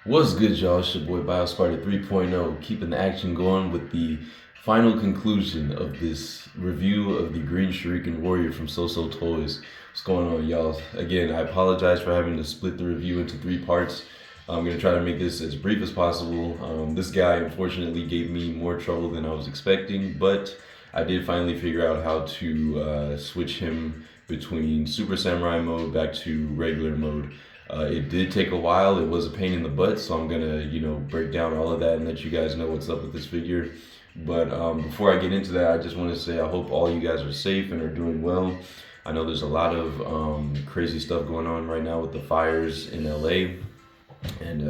What's good, y'all? It's your boy BioSparta 3.0, keeping the action going with the final conclusion of this review of the Green Shuriken Warrior from SooSooToys. What's going on, y'all? Again, I apologize for having to split the review into 3 parts. I'm going to try to make this as brief as possible. This guy, unfortunately, gave me more trouble than I was expecting, but I did finally figure out how to switch him between Super Samurai mode back to regular mode. It did take a while. It was a pain in the butt, so I'm gonna, break down all of that and let you guys know what's up with this figure. But before I get into that, I just want to say I hope all you guys are safe and are doing well. I know there's a lot of crazy stuff going on right now with the fires in LA, and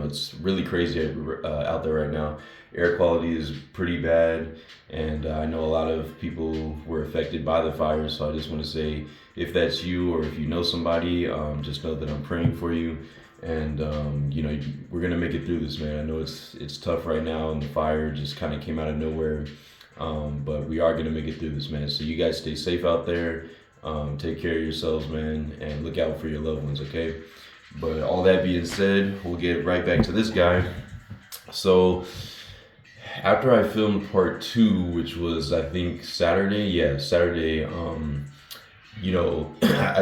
it's really crazy out there right now. Air quality is pretty bad, and I know a lot of people were affected by the fires. So I just want to say, if that's you or if you know somebody, just know that I'm praying for you, and we're gonna make it through this, man. I know it's tough right now, and the fire just kind of came out of nowhere, but we are gonna make it through this, man. So you guys stay safe out there. Take care of yourselves, man, and look out for your loved ones, okay? But all that being said, we'll get right back to this guy. So after I filmed part 2, which was I think Saturday, I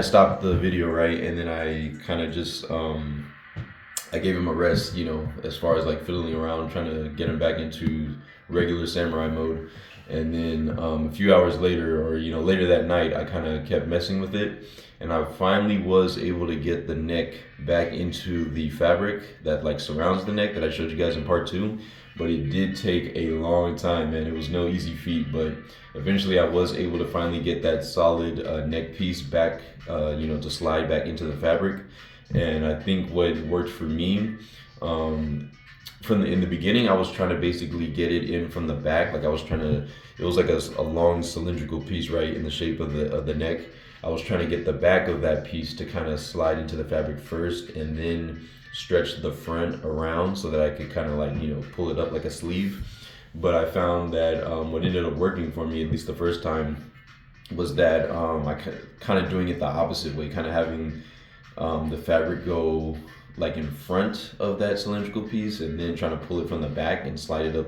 stopped the video, right, and then I kind of just I gave him a rest, as far as like fiddling around trying to get him back into regular samurai mode. And then a few hours later, or later that night, I kind of kept messing with it, and I finally was able to get the neck back into the fabric that like surrounds the neck that I showed you guys in part 2. But it did take a long time, man. It was no easy feat, but eventually I was able to finally get that solid neck piece back, to slide back into the fabric. And I think what worked for me, in the beginning, I was trying to basically get it in from the back. Like I was trying to, it was like a long cylindrical piece, right, in the shape of the neck. I was trying to get the back of that piece to kind of slide into the fabric first, and then stretch the front around so that I could kind of like, pull it up like a sleeve. But I found that what ended up working for me, at least the first time, was that I kind of doing it the opposite way, kind of having the fabric go like in front of that cylindrical piece, and then trying to pull it from the back and slide it up,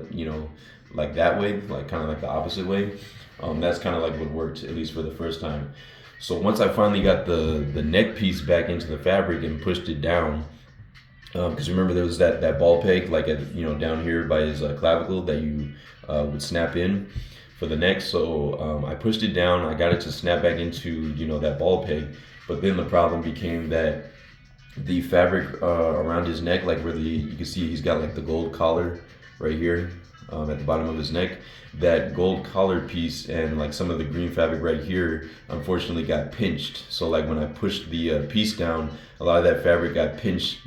like that way, like kind of like the opposite way. That's kind of like what worked, at least for the first time. So once I finally got the neck piece back into the fabric and pushed it down, because remember there was that ball peg like at, down here by his clavicle that you would snap in for the neck. So I pushed it down, I got it to snap back into that ball peg. But then the problem became that the fabric around his neck, like where you can see he's got like the gold collar right here at the bottom of his neck, that gold collar piece and like some of the green fabric right here unfortunately got pinched. So like when I pushed the piece down, a lot of that fabric got pinched,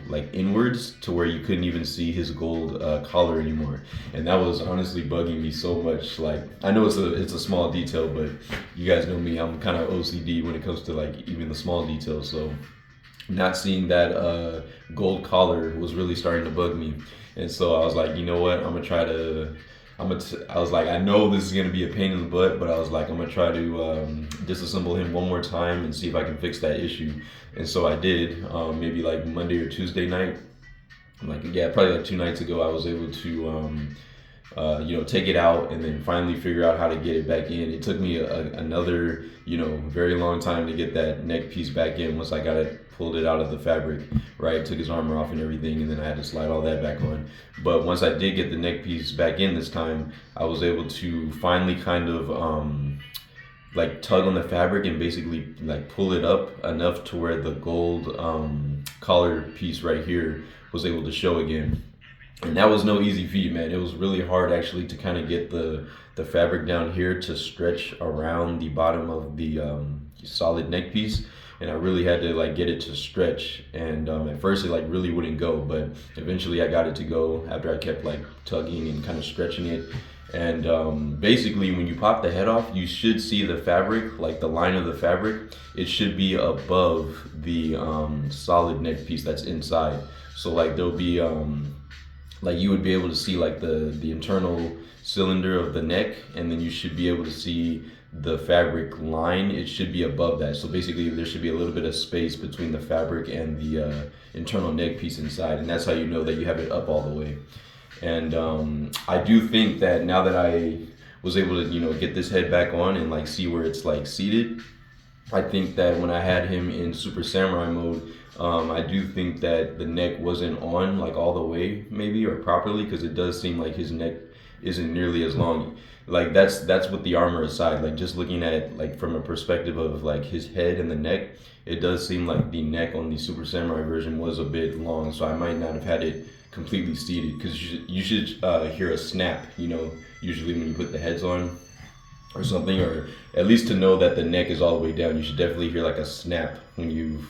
like inwards to where you couldn't even see his gold collar anymore. And that was honestly bugging me so much. Like I know it's a small detail, but you guys know me, I'm kind of OCD when it comes to like even the small details. So not seeing that gold collar was really starting to bug me. And so I was like, you know what, I was like, I know this is gonna be a pain in the butt, but I was like, I'm gonna try to disassemble him one more time and see if I can fix that issue. And so I did, maybe like Monday or Tuesday night, probably like 2 nights ago, I was able to take it out and then finally figure out how to get it back in. It took me another, very long time to get that neck piece back in once I pulled it out of the fabric, right? Took his armor off and everything, and then I had to slide all that back on. But once I did get the neck piece back in this time, I was able to finally kind of like tug on the fabric and basically like pull it up enough to where the gold collar piece right here was able to show again. And that was no easy feat, man. It was really hard actually to kind of get the fabric down here to stretch around the bottom of the solid neck piece. And I really had to like get it to stretch. And at first it like really wouldn't go, but eventually I got it to go after I kept like tugging and kind of stretching it. And basically when you pop the head off, you should see the fabric, like the line of the fabric, it should be above the solid neck piece that's inside. So like there'll be like you would be able to see like the internal cylinder of the neck, and then you should be able to see the fabric line, it should be above that. So basically there should be a little bit of space between the fabric and the internal neck piece inside, and that's how you know that you have it up all the way. And I do think that now that I was able to, you know, get this head back on and like see where it's like seated, I think that when I had him in Super Samurai mode, I do think that the neck wasn't on like all the way maybe or properly, because it does seem like his neck isn't nearly as long. Like that's with the armor aside, like just looking at like from a perspective of like his head and the neck, it does seem like the neck on the Super Samurai version was a bit long, so I might not have had it completely seated, because you should hear a snap, you know, usually when you put the heads on or something, or at least to know that the neck is all the way down, you should definitely hear like a snap when you've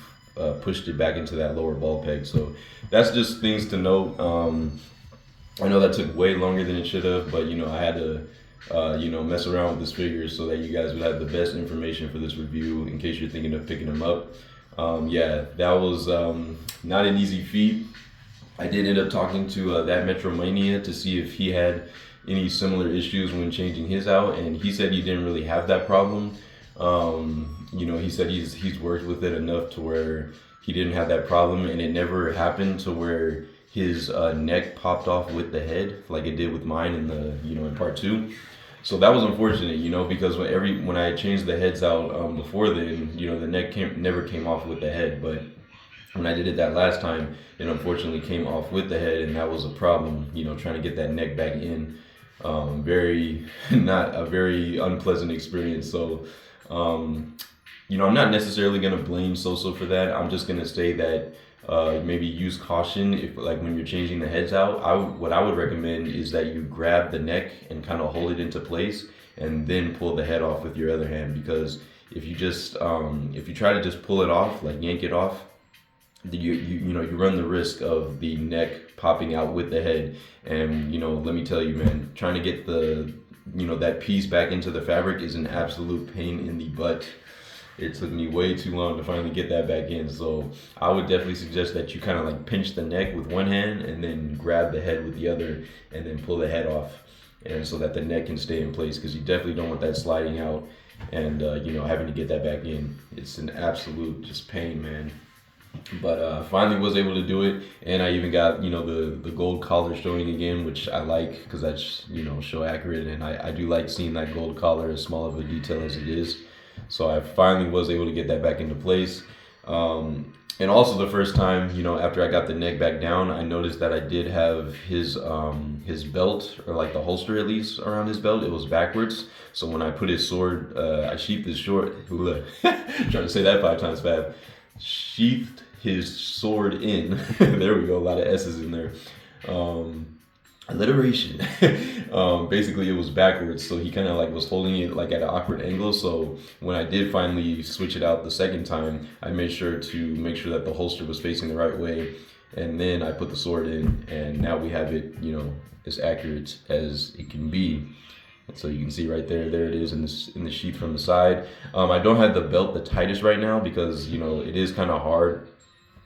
pushed it back into that lower ball peg. So that's just things to note. I know that took way longer than it should have, but you know, I had to you know, mess around with this figure so that you guys would have the best information for this review in case you're thinking of picking them up. Yeah, that was not an easy feat. I did end up talking to that Metromania to see if he had any similar issues when changing his out, and he said he didn't really have that problem. You know, he said he's worked with it enough to where he didn't have that problem, and it never happened to where his neck popped off with the head like it did with mine in the, you know, in part 2. So that was unfortunate, you know, because when I changed the heads out before then, you know, the neck never came off with the head, but when I did it that last time, it unfortunately came off with the head, and that was a problem, you know, trying to get that neck back in. Not a very unpleasant experience. So, you know, I'm not necessarily going to blame SooSoo for that. I'm just going to say that maybe use caution if, like, when you're changing the heads out. What I would recommend is that you grab the neck and kind of hold it into place and then pull the head off with your other hand, because if you just if you try to just pull it off, like yank it off, you know, you run the risk of the neck popping out with the head. And you know, let me tell you, man, trying to get the, you know, that piece back into the fabric is an absolute pain in the butt. It took me way too long to finally get that back in. So I would definitely suggest that you kind of like pinch the neck with one hand and then grab the head with the other and then pull the head off, and so that the neck can stay in place, because you definitely don't want that sliding out and you know, having to get that back in. It's an absolute just pain, man. But finally was able to do it, and I even got, you know, the gold collar showing again, which I like, because that's, you know, show accurate, and I do like seeing that gold collar, as small of a detail as it is. So I finally was able to get that back into place. And also the first time, you know, after I got the neck back down, I noticed that I did have his belt, or like the holster at least around his belt, it was backwards. So when I put his sword, I sheathed his sword, trying to say that 5 times fast, sheathed his sword in. There we go, a lot of S's in there. Alliteration. Basically it was backwards, so he kind of like was holding it like at an awkward angle. So when I did finally switch it out the second time, I made sure that the holster was facing the right way, and then I put the sword in, and now we have it, you know, as accurate as it can be. So you can see right there it is in the sheath from the side. I don't have the belt the tightest right now, because, you know, it is kind of hard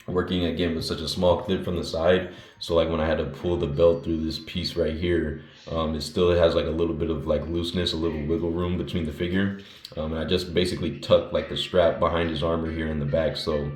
working again with such a small clip from the side. So like when I had to pull the belt through this piece right here, it still has like a little bit of like looseness, a little wiggle room between the figure. And I just basically tucked like the strap behind his armor here in the back. So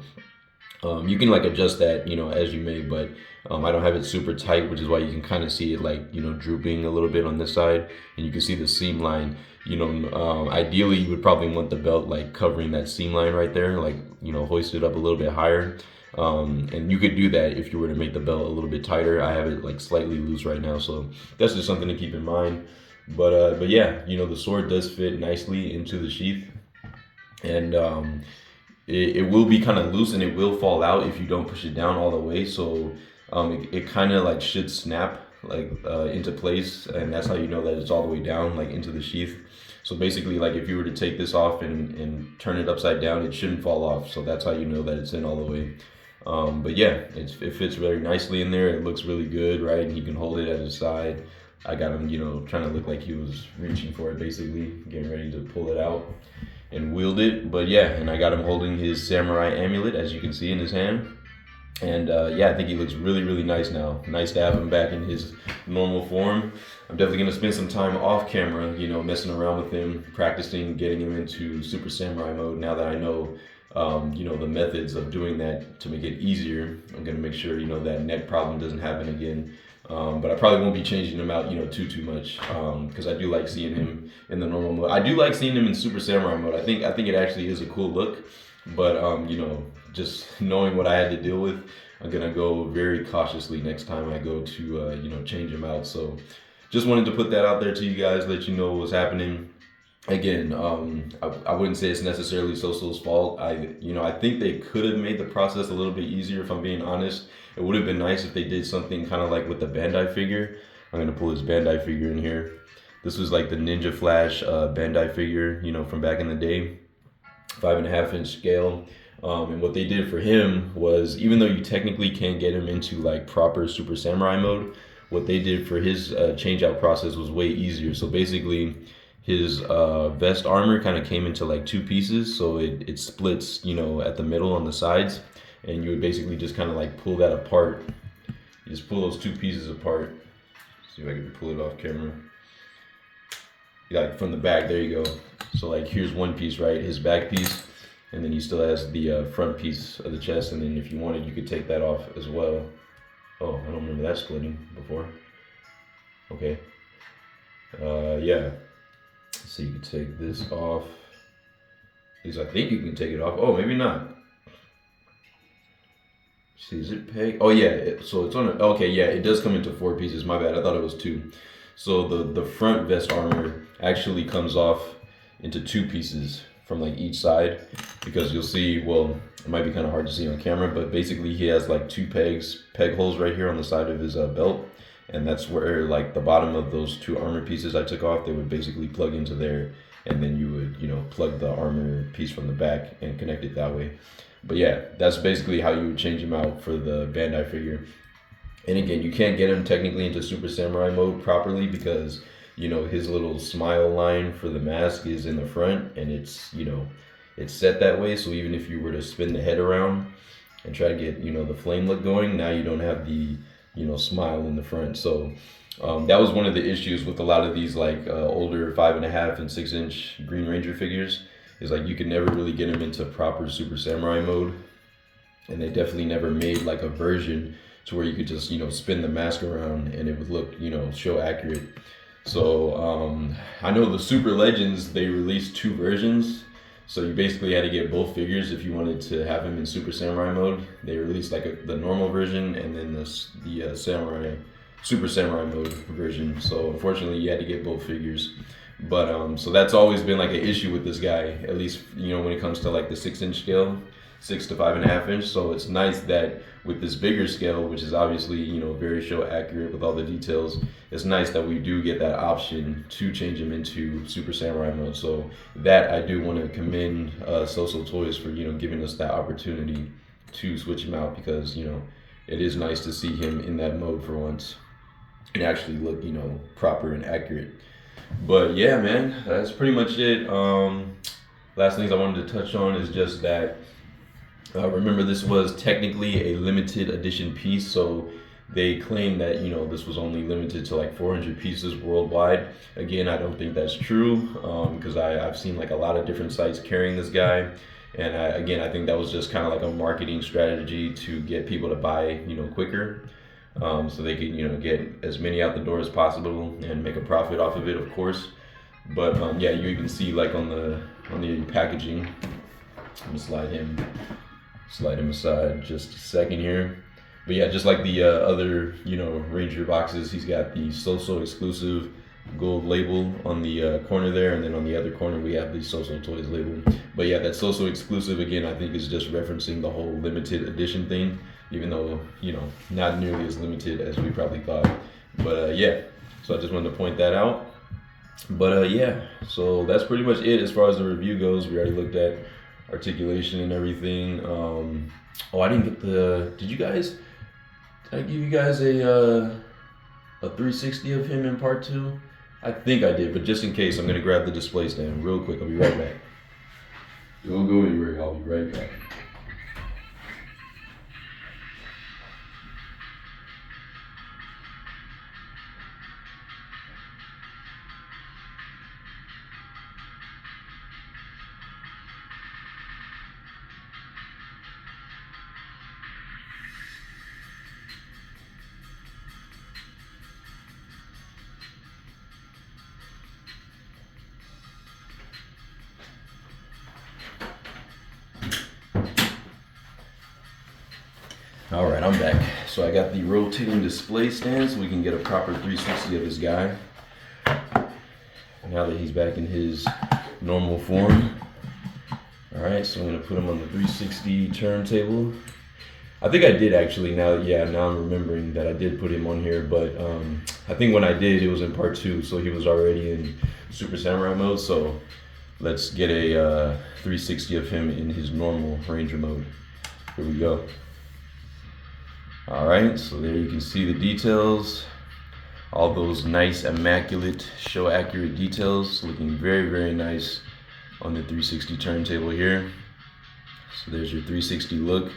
you can like adjust that, you know, as you may, but I don't have it super tight, which is why you can kind of see it like, you know, drooping a little bit on this side, and you can see the seam line. You know, ideally you would probably want the belt like covering that seam line right there, like, you know, hoist it up a little bit higher. And you could do that if you were to make the belt a little bit tighter. I have it like slightly loose right now, so that's just something to keep in mind. But yeah, you know, the sword does fit nicely into the sheath, and it will be kind of loose, and it will fall out if you don't push it down all the way. So it kind of like should snap like into place, and that's how you know that it's all the way down, like into the sheath. So basically, like if you were to take this off and turn it upside down, it shouldn't fall off. So that's how you know that it's in all the way. But yeah, it fits very nicely in there. It looks really good, right? And he can hold it at his side. I got him, you know, trying to look like he was reaching for it, basically, getting ready to pull it out and wield it. But yeah, and I got him holding his samurai amulet, as you can see in his hand. And yeah, I think he looks really, really nice now. Nice to have him back in his normal form. I'm definitely going to spend some time off camera, you know, messing around with him, practicing getting him into Super Samurai mode. Now that I know, you know, the methods of doing that to make it easier, I'm going to make sure, you know, that neck problem doesn't happen again. But I probably won't be changing him out, you know, too much, because I do like seeing him in the normal mode. I do like seeing him in Super Samurai mode. I think it actually is a cool look. But you know, just knowing what I had to deal with, I'm gonna go very cautiously next time I go to you know, change him out. So just wanted to put that out there to you guys, let you know what's happening. Again, I wouldn't say it's necessarily SooSoo's fault. You know, I think they could have made the process a little bit easier, if I'm being honest. It would have been nice if they did something kind of like with the Bandai figure. I'm gonna pull his Bandai figure in here. This was like the Ninja Flash Bandai figure, you know, from back in the day. 5.5-inch scale. And what they did for him was, even though you technically can't get him into like proper Super Samurai mode, what they did for his change out process was way easier. So basically, his vest armor kind of came into like two pieces, so it splits, you know, at the middle on the sides, and you would basically just kind of like pull that apart. You just pull those two pieces apart. See if I can pull it off camera. Like from the back, there you go. So like here's one piece, right, his back piece, and then he still has the front piece of the chest, and then if you wanted, you could take that off as well. Oh, I don't remember that splitting before. Okay. Yeah. So you can take this off. At least I think you can take it off. Oh, maybe not. See, is it peg? Oh yeah, so it's on a, okay, yeah, it does come into 4 pieces. My bad, I thought it was 2. So the front vest armor actually comes off into 2 pieces from like each side, because you'll see, well, it might be kind of hard to see on camera, but basically he has like 2 peg holes right here on the side of his belt, and that's where like the bottom of those 2 armor pieces I took off, they would basically plug into there, and then you would, you know, plug the armor piece from the back and connect it that way. But yeah, that's basically how you would change him out for the Bandai figure. And again, you can't get him technically into Super Samurai mode properly because, you know, his little smile line for the mask is in the front, and it's, you know, it's set that way. So even if you were to spin the head around and try to get, you know, the flame look going, now you don't have the, you know, smile in the front. So that was one of the issues with a lot of these like older 5.5 and 6-inch Green Ranger figures, is like you could never really get them into proper Super Samurai mode. And they definitely never made like a version to where you could just, you know, spin the mask around and it would look, you know, show accurate. So I know the Super Legends, they released 2 versions. So you basically had to get both figures if you wanted to have him in Super Samurai mode. They released like the normal version and then the Super Samurai mode version. So unfortunately you had to get both figures. But so that's always been like an issue with this guy, at least, you know, when it comes to like the 6-inch scale, 6 to 5.5 inch. So it's nice that with this bigger scale, which is obviously, you know, very show accurate with all the details, it's nice that we do get that option to change him into Super Samurai mode. So that I do want to commend SooSooToys for, you know, giving us that opportunity to switch him out, because, you know, it is nice to see him in that mode for once and actually look, you know, proper and accurate. But yeah, man, that's pretty much it. Last things I wanted to touch on is just that, remember, this was technically a limited edition piece, so they claim that, you know, this was only limited to like 400 pieces worldwide. Again, I don't think that's true, because I've seen like a lot of different sites carrying this guy, and I think that was just kind of like a marketing strategy to get people to buy, you know, quicker. So they can, you know, get as many out the door as possible and make a profit off of it, of course. But yeah, you even see like on the packaging. Let me slide him aside just a second here. But yeah, just like the other, you know, Ranger boxes, he's got the SooSoo exclusive gold label on the corner there, and then on the other corner we have the SooSooToys label. But yeah, that SooSoo exclusive, again, I think is just referencing the whole limited edition thing, even though, you know, not nearly as limited as we probably thought. But yeah, so I just wanted to point that out. But yeah, so that's pretty much it as far as the review goes. We already looked at articulation and everything. Oh, I didn't get did I give you guys a 360 of him in part 2? I think I did, but just in case, I'm gonna grab the display stand real quick. I'll be right back. Don't go anywhere, I'll be right back. All right, I'm back. So I got the rotating display stand so we can get a proper 360 of this guy. Now that he's back in his normal form. All right, so I'm gonna put him on the 360 turntable. I think I did actually, now I'm remembering that I did put him on here, but I think when I did, it was in part 2, so he was already in Super Samurai mode, so let's get a 360 of him in his normal Ranger mode. Here we go. All right, so there you can see the details. All those nice, immaculate, show accurate details, looking very, very nice on the 360 turntable here. So there's your 360 look.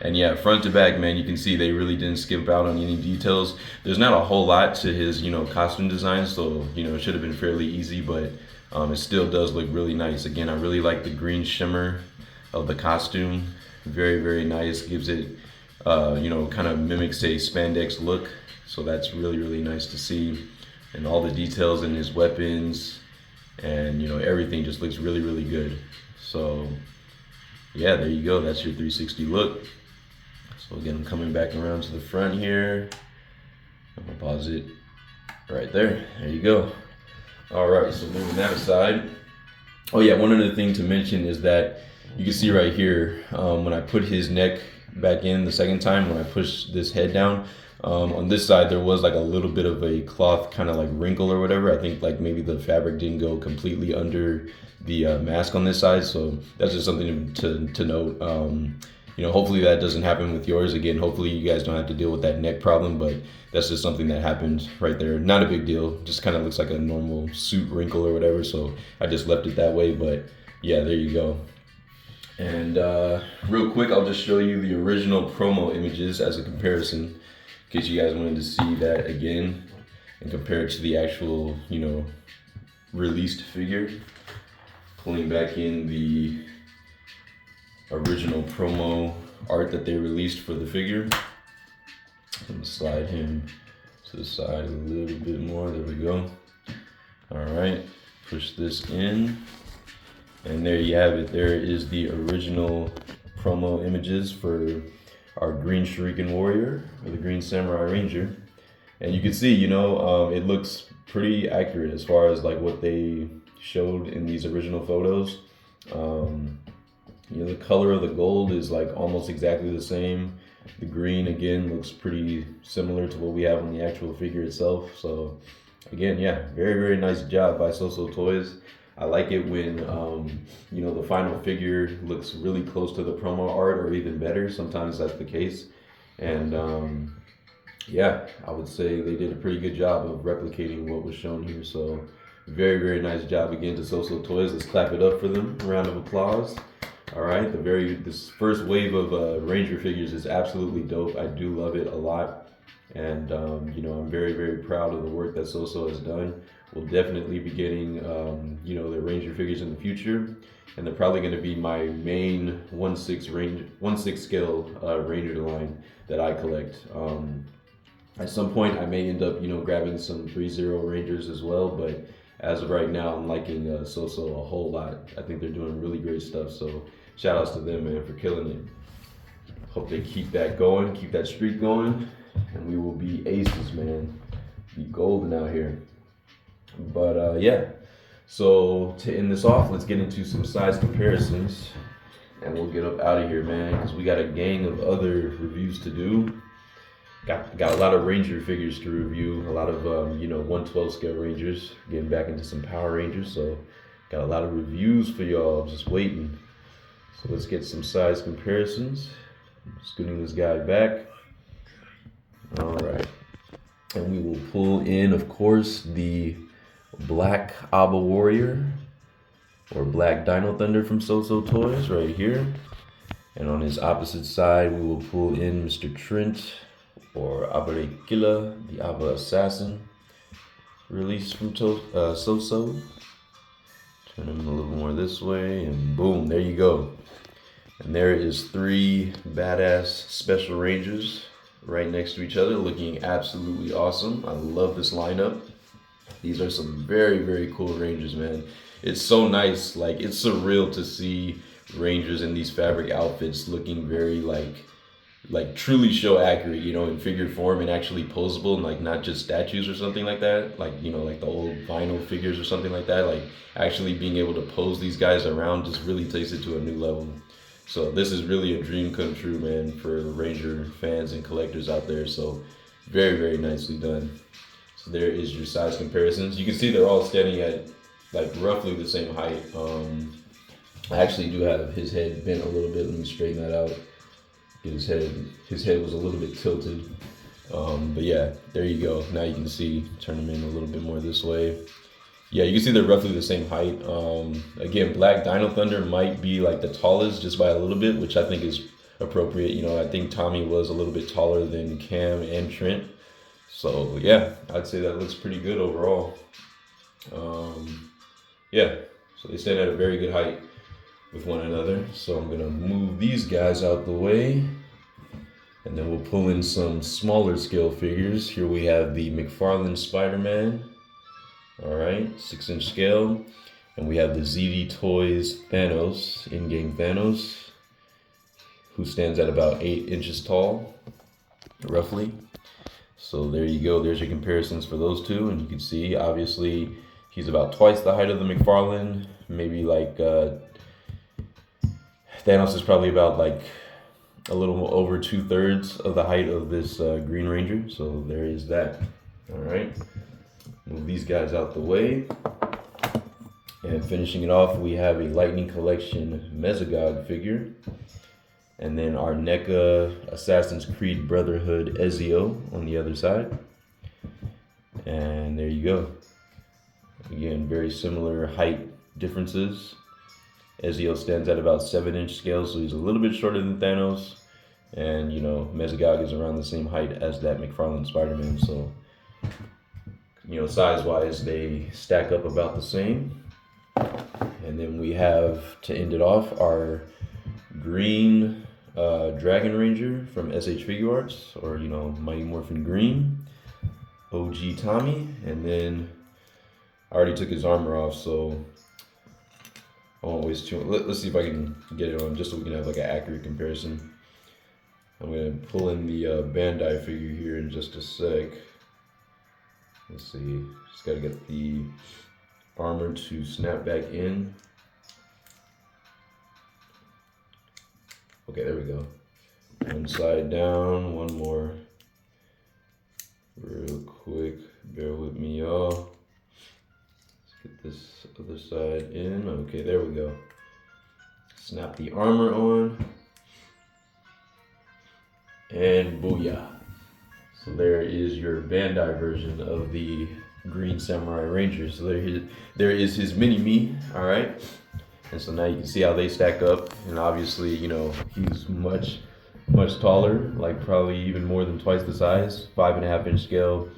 And yeah, front to back, man, you can see they really didn't skip out on any details. There's not a whole lot to his, costume design, so, it should have been fairly easy, but it still does look really nice. Again, I really like the green shimmer of the costume. Very, very nice. Gives it, kind of mimics a spandex look. So that's really, really nice to see. And all the details in his weapons and, everything just looks really, really good. So yeah, there you go. That's your 360 look. So again, I'm coming back around to the front here. I'm gonna pause it right there. There you go. All right, so moving that aside. Oh yeah, one other thing to mention is that you can see right here, when I put his neck back in the second time, when I push this head down, on this side there was like a little bit of a cloth kind of like wrinkle or whatever. I think like maybe the fabric didn't go completely under the mask on this side, so that's just something to note. Hopefully that doesn't happen with yours. Again, hopefully you guys don't have to deal with that neck problem, but that's just something that happened right there. Not a big deal, just kind of looks like a normal suit wrinkle or whatever, so I just left it that way. But yeah, there you go. And real quick, I'll just show you the original promo images as a comparison, in case you guys wanted to see that again and compare it to the actual, released figure. Pulling back in the original promo art that they released for the figure. I'm gonna slide him to the side a little bit more. There we go. All right, push this in. And there you have it. There is the original promo images for our green Shuriken warrior, or the green samurai ranger. And you can see, it looks pretty accurate as far as like what they showed in these original photos. The color of the gold is like almost exactly the same. The green again looks pretty similar to what we have on the actual figure itself. So again, yeah, very, very nice job by SooSooToys. I like it when, the final figure looks really close to the promo art or even better. Sometimes that's the case. And yeah, I would say they did a pretty good job of replicating what was shown here. So very, very nice job again to SooSooToys. Let's clap it up for them. A round of applause. All right, this first wave of Ranger figures is absolutely dope. I do love it a lot. And, I'm very, very proud of the work that Soso has done. We'll definitely be getting, the Ranger figures in the future. And they're probably going to be my main 1/6 scale Ranger line that I collect. At some point, I may end up, grabbing some 3/0 Rangers as well. But as of right now, I'm liking Soso a whole lot. I think they're doing really great stuff. So shout outs to them, man, for killing it. Hope they keep that going, keep that streak going. And we will be aces, man. Be golden out here. But yeah, so to end this off, let's get into some size comparisons. And we'll get up out of here, man, because we got a gang of other reviews to do. Got a lot of Ranger figures to review, a lot of 1/12 scale Rangers, getting back into some Power Rangers, so got a lot of reviews for y'all, just waiting. So let's get some size comparisons. Scooting this guy back. All right, and we will pull in, of course, the Black Abba Warrior, or Black Dino Thunder from SooSooToys right here. And on his opposite side, we will pull in Mr. Trent, or Abba Killa, the Abba Assassin, released from Soso. Turn him a little more this way, and boom, there you go. And there is 3 badass Special Rangers right next to each other, looking absolutely awesome. I love this lineup. These are some very, very cool Rangers, man. It's so nice, like it's surreal to see Rangers in these fabric outfits looking very like like truly show accurate, in figure form and actually posable, and like not just statues or something like that, like like the old vinyl figures or something like that. Like actually being able to pose these guys around just really takes it to a new level. So this is really a dream come true, man, for Ranger fans and collectors out there. So very, very nicely done. So there is your size comparisons. You can see they're all standing at like roughly the same height. I actually do have his head bent a little bit. Let me straighten that out. His head was a little bit tilted. But yeah, there you go. Now you can see, turn them in a little bit more this way. Yeah, you can see they're roughly the same height. Again, Black Dino Thunder might be like the tallest just by a little bit, which I think is appropriate. I think Tommy was a little bit taller than Cam and Trent. So yeah, I'd say that looks pretty good overall. Yeah, so they stand at a very good height with one another. So I'm gonna move these guys out the way, and then we'll pull in some smaller scale figures. Here we have the McFarlane Spider-Man. All right, 6-inch scale. And we have the SooSooToys Thanos, in-game Thanos, who stands at about 8 inches tall, roughly. So there you go. There's your comparisons for those two. And you can see, obviously, he's about twice the height of the McFarlane. Maybe like Thanos is probably about like a little over 2/3 of the height of this Green Ranger. So there is that. All right. Move these guys out the way. And finishing it off, we have a Lightning Collection Mesogog figure. And then our NECA Assassin's Creed Brotherhood Ezio on the other side. And there you go. Again, very similar height differences. Ezio stands at about 7-inch scale, so he's a little bit shorter than Thanos. And, Mesogog is around the same height as that McFarlane Spider-Man. So, size-wise, they stack up about the same. And then we have, to end it off, our green Dragon Ranger from SH Figure Arts, or Mighty Morphin Green, OG Tommy. And then I already took his armor off, so I won't waste too much. Let's see if I can get it on just so we can have like an accurate comparison. I'm gonna pull in the Bandai figure here in just a sec. Let's see, just gotta get the armor to snap back in. Okay, there we go. One side down, one more. Real quick, bear with me, y'all. Let's get this other side in. Okay, there we go. Snap the armor on. And booyah. So there is your Bandai version of the Green Samurai Ranger. So there is his mini-me, all right? And so now you can see how they stack up. And obviously, he's much taller, like probably even more than twice the size, 5.5-inch scale.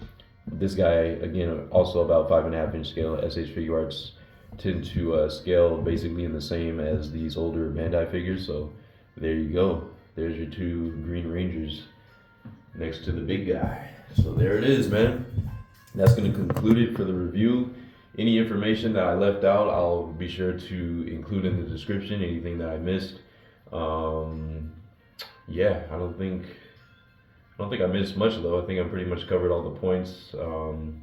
This guy, again, also about 5.5-inch scale. SH Figure Arts tend to scale basically in the same as these older Bandai figures. So there you go. There's your two Green Rangers next to the big guy. So there it is, man. That's going to conclude it for the review. Any information that I left out, I'll be sure to include in the description. Anything that I missed. Yeah, I don't think I missed much though. I think I pretty much covered all the points.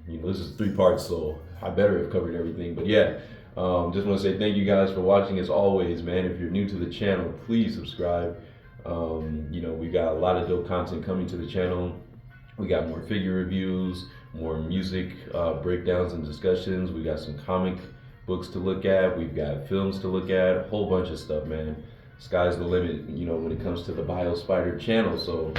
This is 3 parts, so I better have covered everything. But yeah, just want to say thank you guys for watching. As always, man, if you're new to the channel, please subscribe. We got a lot of dope content coming to the channel. We got more figure reviews, more music breakdowns and discussions. We got some comic books to look at. We've got films to look at. A whole bunch of stuff, man. Sky's the limit, when it comes to the BioSpider channel. So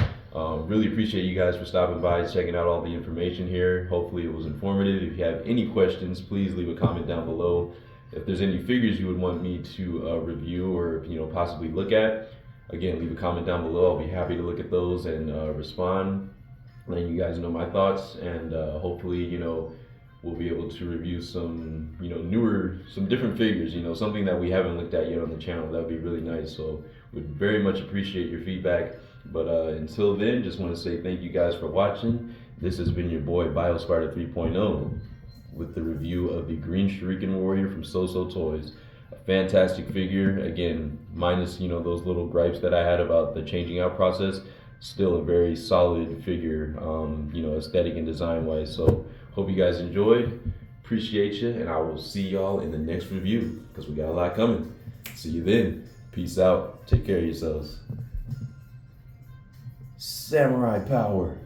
really appreciate you guys for stopping by, checking out all the information here. Hopefully it was informative. If you have any questions, please leave a comment down below. If there's any figures you would want me to review or possibly look at, again, leave a comment down below. I'll be happy to look at those and respond, letting you guys know my thoughts. And hopefully we'll be able to review some some different figures, something that we haven't looked at yet on the channel. That would be really nice. So we'd very much appreciate your feedback. But until then, just want to say thank you guys for watching. This has been your boy BioSpider 3.0 with the review of the Green Shuriken Warrior from SooSooToys. A fantastic figure, again, minus those little gripes that I had about the changing out process. still a very solid figure, aesthetic and design wise. So hope you guys enjoyed. Appreciate you, and I will see y'all in the next review because we got a lot coming. See you then. Peace out. Take care of yourselves. Samurai power.